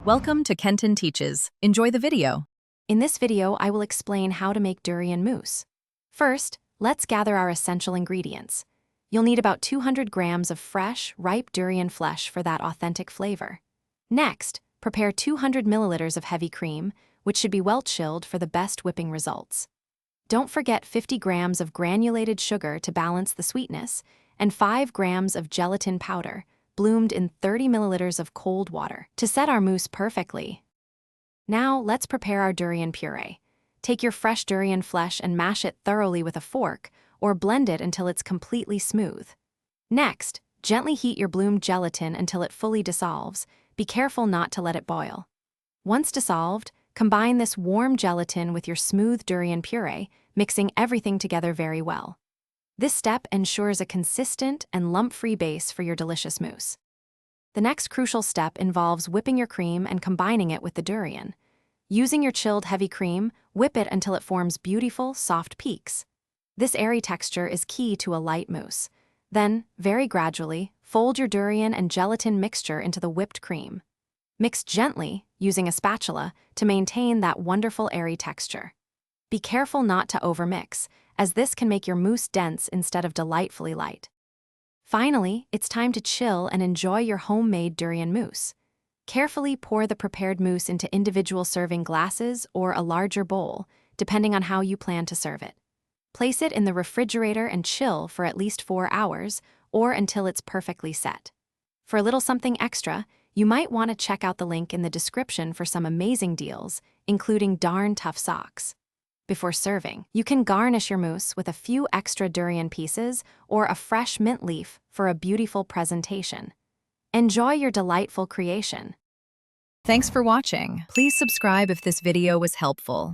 Welcome to Kenton Teaches. Enjoy the video. In this video, I will explain how to make durian mousse. First, let's gather our essential ingredients. You'll need about 200 grams of fresh, ripe durian flesh for that authentic flavor. Next, prepare 200 milliliters of heavy cream, which should be well chilled for the best whipping results. Don't forget 50 grams of granulated sugar to balance the sweetness, and 5 grams of gelatin powder, bloomed in 30 milliliters of cold water, to set our mousse perfectly. Now, let's prepare our durian puree. Take your fresh durian flesh and mash it thoroughly with a fork, or blend it until it's completely smooth. Next, gently heat your bloomed gelatin until it fully dissolves. Be careful not to let it boil. Once dissolved, combine this warm gelatin with your smooth durian puree, mixing everything together very well. This step ensures a consistent and lump-free base for your delicious mousse. The next crucial step involves whipping your cream and combining it with the durian. Using your chilled heavy cream, whip it until it forms beautiful, soft peaks. This airy texture is key to a light mousse. Then, very gradually, fold your durian and gelatin mixture into the whipped cream. Mix gently, using a spatula, to maintain that wonderful airy texture. Be careful not to overmix, as this can make your mousse dense instead of delightfully light. Finally, it's time to chill and enjoy your homemade durian mousse. Carefully pour the prepared mousse into individual serving glasses or a larger bowl, depending on how you plan to serve it. Place it in the refrigerator and chill for at least 4 hours, or until it's perfectly set. For a little something extra, you might want to check out the link in the description for some amazing deals, including darn tough socks. Before serving, you can garnish your mousse with a few extra durian pieces or a fresh mint leaf for a beautiful presentation. Enjoy your delightful creation. Thanks for watching. Please subscribe if this video was helpful.